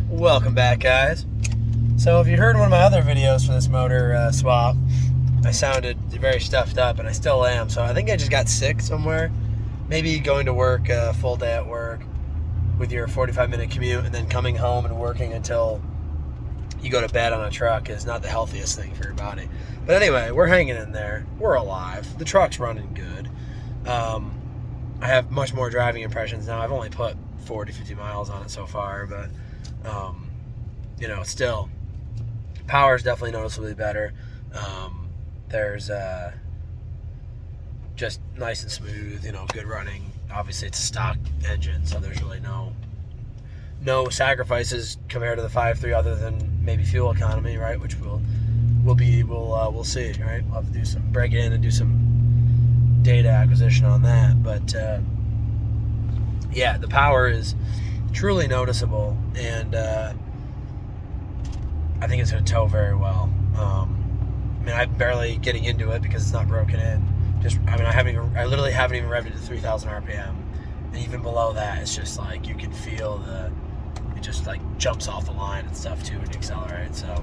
Welcome back, guys. So if you heard one of my other videos for this motor swap, I sounded very stuffed up, and I still am. So I think I just got sick somewhere. Maybe going to work a full day at work with your 45-minute commute and then coming home and working until you go to bed on a truck is not the healthiest thing for your body. But anyway, we're hanging in there. We're alive. The truck's running good. I have much more driving impressions now. I've only put 40, 50 miles on it so far, but still, power is definitely noticeably better. There's just nice and smooth, good running. Obviously, it's a stock engine, so there's really no sacrifices compared to the 5.3 other than maybe fuel economy, right? Which we'll see, right? We'll have to break it in and do some data acquisition on that. But yeah, the power is truly noticeable, and I think it's going to tow very well. I'm barely getting into it because it's not broken in. I literally haven't even revved it to 3,000 RPM, and even below that, it's just like you can feel it just like jumps off the line and stuff too when you accelerate. So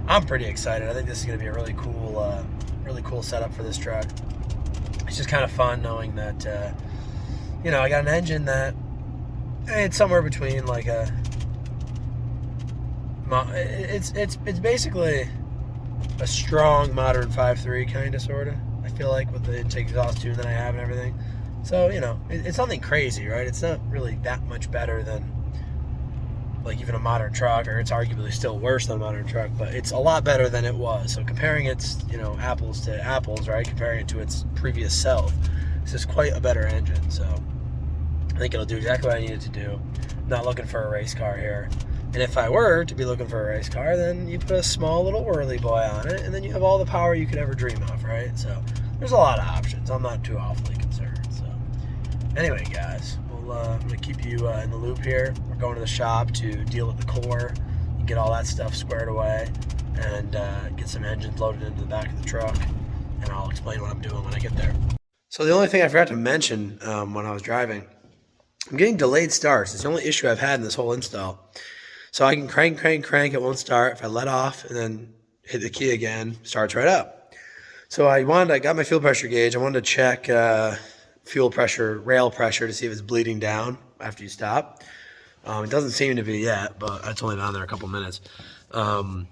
I'm pretty excited. I think this is going to be a really cool setup for this truck. It's just kind of fun knowing that I got an engine that it's somewhere between like it's basically a strong modern 5.3 kind of sort of. I feel like with the intake exhaust tune that I have and everything. So it's nothing crazy, right? It's not really that much better than like even a modern truck, or it's arguably still worse than a modern truck, but it's a lot better than it was. So comparing its apples to apples, right? Comparing it to its previous self, this is quite a better engine. So I think it'll do exactly what I need it to do. I'm not looking for a race car here. And if I were to be looking for a race car, then you put a small little whirly boy on it, and then you have all the power you could ever dream of, right? So there's a lot of options. I'm not too awfully concerned. So anyway, guys, I'm going to keep you in the loop here. We're going to the shop to deal with the core and get all that stuff squared away and get some engines loaded into the back of the truck, and I'll explain what I'm doing when I get there. So the only thing I forgot to mention when I was driving, I'm getting delayed starts. It's the only issue I've had in this whole install. So I can crank, it won't start. If I let off and then hit the key again, starts right up. So I got my fuel pressure gauge. I wanted to check fuel pressure, rail pressure to see if it's bleeding down after you stop. It doesn't seem to be yet, but it's only been on there a couple minutes. So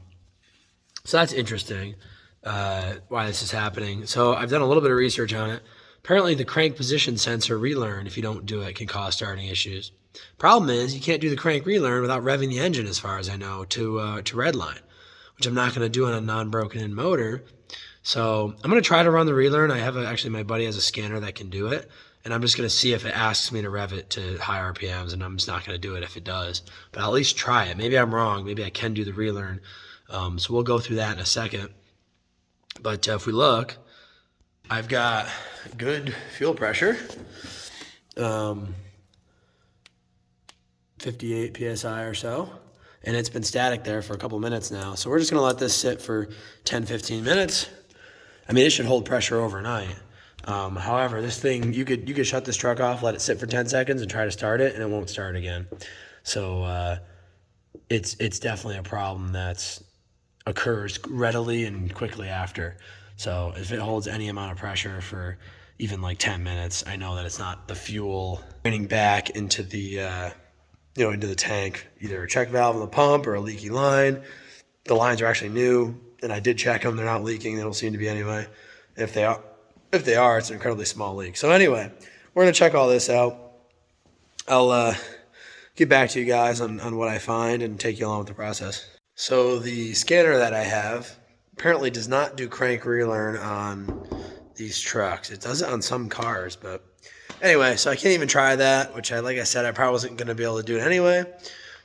that's interesting, why this is happening. So I've done a little bit of research on it. Apparently the crank position sensor relearn, if you don't do it, can cause starting issues. Problem is, you can't do the crank relearn without revving the engine, as far as I know, to redline, which I'm not going to do on a non-broken in motor. So I'm going to try to run the relearn. Actually, my buddy has a scanner that can do it, and I'm just going to see if it asks me to rev it to high RPMs, and I'm just not going to do it if it does. But I'll at least try it. Maybe I'm wrong. Maybe I can do the relearn. So we'll go through that in a second. But if we look, I've got good fuel pressure. 58 PSI or so, and it's been static there for a couple minutes now. So we're just gonna let this sit for 10, 15 minutes. I mean, it should hold pressure overnight. However, this thing, you could shut this truck off, let it sit for 10 seconds and try to start it, and it won't start again. So it's definitely a problem that occurs readily and quickly after. So if it holds any amount of pressure for even like 10 minutes, I know that it's not the fuel draining back into the into the tank, either a check valve in the pump or a leaky line. The lines are actually new, and I did check them. They're not leaking. They don't seem to be anyway. If they are, it's an incredibly small leak. So anyway, we're going to check all this out. I'll get back to you guys on what I find and take you along with the process. So the scanner that I have apparently does not do crank relearn on these trucks. It does it on some cars, but anyway, so I can't even try that, which like I said, I probably wasn't going to be able to do it anyway.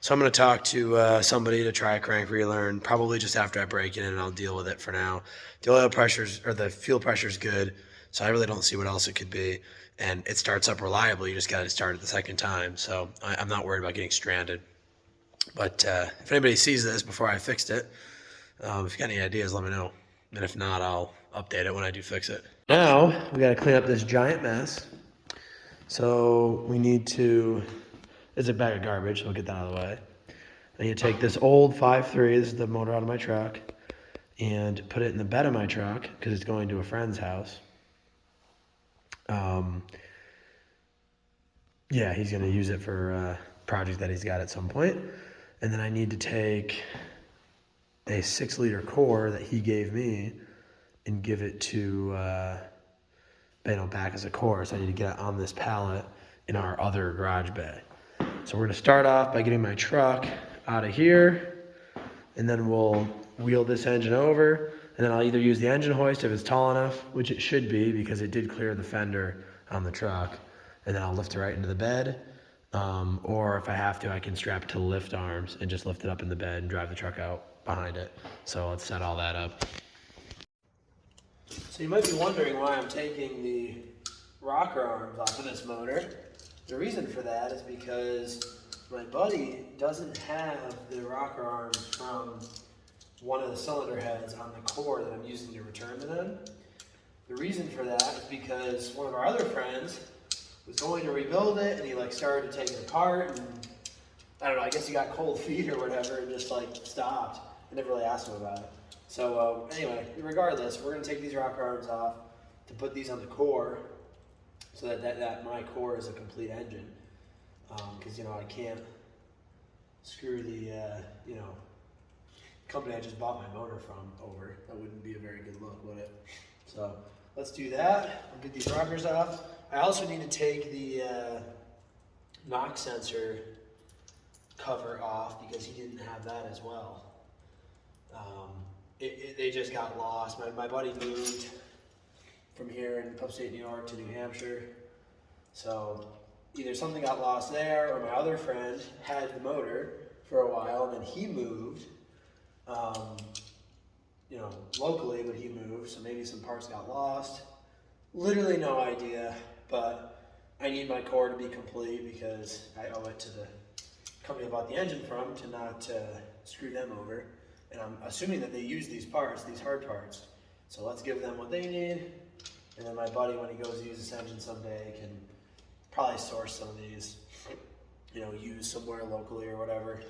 So I'm going to talk to somebody to try crank relearn, probably just after I break it in, and I'll deal with it for now. The oil pressure's, or the fuel pressure's good, so I really don't see what else it could be. And it starts up reliably. You just got to start it the second time. So I'm not worried about getting stranded. But if anybody sees this before I fixed it, if you got any ideas, let me know. And if not, I'll update it when I do fix it. Now, we got to clean up this giant mess. So we need to, it's a bag of garbage, so we'll get that out of the way. I need to take this old 5.3, this is the motor out of my truck, and put it in the bed of my truck because it's going to a friend's house. Yeah, he's going to use it for a project that he's got at some point. And then I need to take a 6-liter core that he gave me and give it to back as a core. So I need to get it on this pallet in our other garage bay. So we're going to start off by getting my truck out of here, and then we'll wheel this engine over, and then I'll either use the engine hoist if it's tall enough, which it should be because it did clear the fender on the truck, and then I'll lift it right into the bed, or if I have to, I can strap it to the lift arms and just lift it up in the bed and drive the truck out behind it. So let's set all that up. So you might be wondering why I'm taking the rocker arms off of this motor. The reason for that is because my buddy doesn't have the rocker arms from one of the cylinder heads on the core that I'm using to return to them. The reason for that is because one of our other friends was going to rebuild it, and he started to take it apart, and I don't know, I guess he got cold feet or whatever and just stopped. I never really asked him about it. So anyway, regardless, we're going to take these rocker arms off to put these on the core so that my core is a complete engine. Because, I can't screw the, company I just bought my motor from over. That wouldn't be a very good look, would it? So let's do that. I'll get these rockers off. I also need to take the knock sensor cover off because he didn't have that as well. They just got lost. My buddy moved from here in upstate New York to New Hampshire. So either something got lost there, or my other friend had the motor for a while and then he moved, locally, but he moved, so maybe some parts got lost. Literally no idea, but I need my core to be complete because I owe it to the company I bought the engine from to not screw them over. And I'm assuming that they use these parts, these hard parts. So let's give them what they need. And then my buddy, when he goes to use this engine someday, can probably source some of these, used somewhere locally or whatever.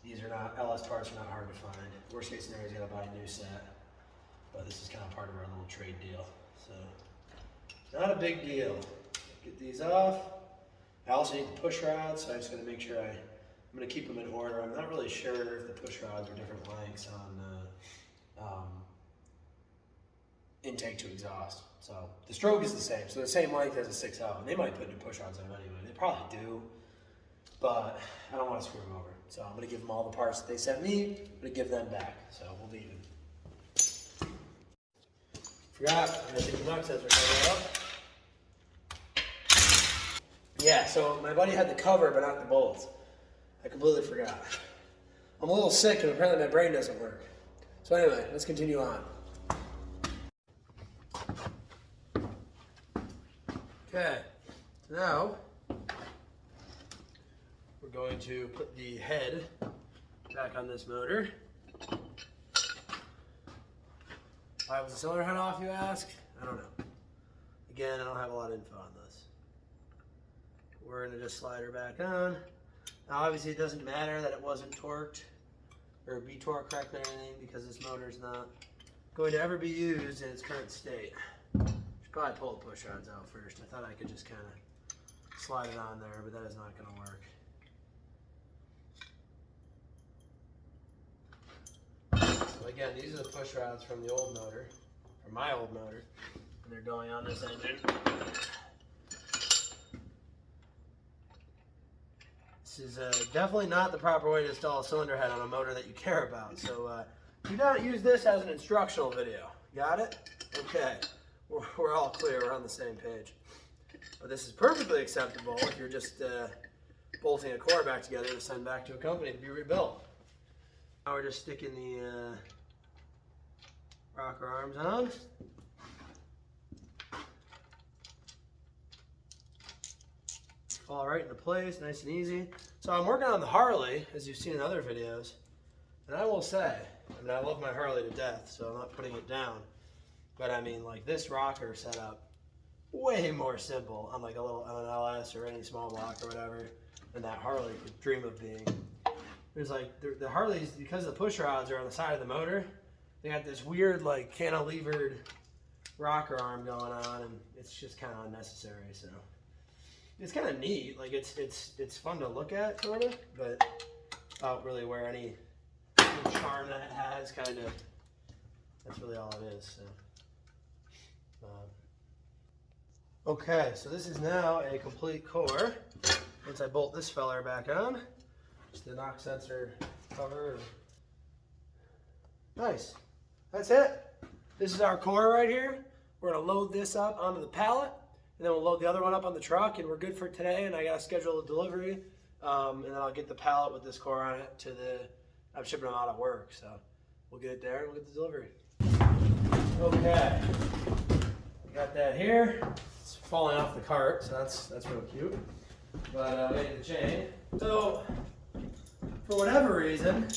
These are not, LS parts are not hard to find. Worst case scenario is you gotta buy a new set. But this is kind of part of our little trade deal. So, not a big deal. Get these off. I also need the push rods, so I just gotta make sure I'm gonna keep them in order. I'm not really sure if the push rods are different lengths on intake to exhaust. So the stroke is the same, so the same length as a 6L, and they might put new push rods on them anyway. They probably do, but I don't want to screw them over. So I'm gonna give them all the parts that they sent me. I'm gonna give them back, so we'll be even. Forgot, I'm gonna take the knock sensor cover off. Yeah, so my buddy had the cover, but not the bolts. I completely forgot. I'm a little sick, and apparently my brain doesn't work. So anyway, let's continue on. Okay, so now we're going to put the head back on this motor. Why was the cylinder head off, you ask? I don't know. Again, I don't have a lot of info on this. We're going to just slide her back on. Now obviously it doesn't matter that it wasn't torqued or be torqued correctly or anything because this motor is not going to ever be used in its current state. Should probably pull the push rods out first. I thought I could just kind of slide it on there, but that is not going to work. So again, these are the push rods from the old motor, from my old motor, and they're going on this engine. This is definitely not the proper way to install a cylinder head on a motor that you care about. So do not use this as an instructional video. Got it? Okay. We're all clear. We're on the same page. But this is perfectly acceptable if you're just bolting a core back together to send back to a company to be rebuilt. Now we're just sticking the rocker arms on. Fall right into place, nice and easy. So I'm working on the Harley, as you've seen in other videos. And I will say, I love my Harley to death, so I'm not putting it down. But I mean, this rocker setup, way more simple on on an LS or any small block or whatever, than that Harley could dream of being. there's like the Harleys, because the push rods are on the side of the motor, they got this weird like cantilevered rocker arm going on, and it's just kind of unnecessary. So it's kind of neat. Like it's fun to look at, sort of, but I don't really wear any charm that it has. Kind of. That's really all it is. So. Okay, so this is now a complete core. Once I bolt this feller back on, just the knock sensor cover. Nice. That's it. This is our core right here. We're gonna load this up onto the pallet, and then we'll load the other one up on the truck, and we're good for today. And I gotta schedule a delivery, and then I'll get the pallet with this core on it to I'm shipping them out at work, so we'll get it there and we'll get the delivery. Okay, we got that here. It's falling off the cart, so that's real cute. But we made the chain. So for whatever reason,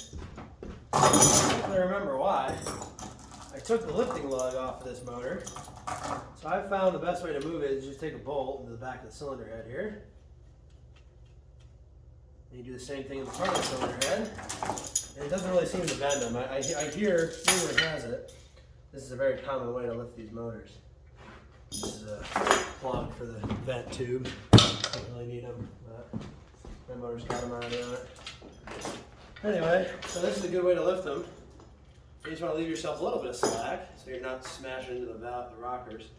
I don't really remember why, I took the lifting lug off of this motor. So I found the best way to move it is just take a bolt into the back of the cylinder head here. And you do the same thing in the front of the cylinder head. And it doesn't really seem to bend them. I hear, rumor has it, this is a very common way to lift these motors. This is a plug for the vent tube. Don't really need them, but my motor's got them already on it. Anyway, so this is a good way to lift them. You just want to leave yourself a little bit of slack so you're not smashing into the rockers.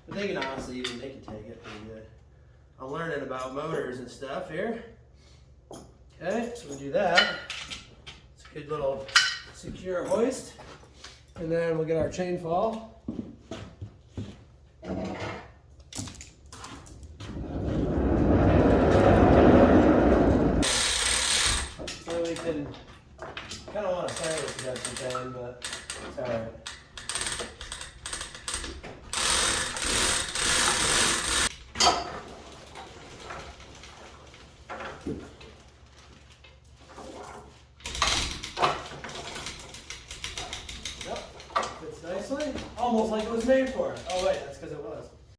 But they can honestly even, they can take it pretty good. I'm learning about motors and stuff here. Okay, so we do that. It's a good little secure hoist. And then we'll get our chain fall. So we can kind of want to play with the thing, but it's alright. Yep, fits nicely. Almost like it was made for it. Oh wait, that's because it was.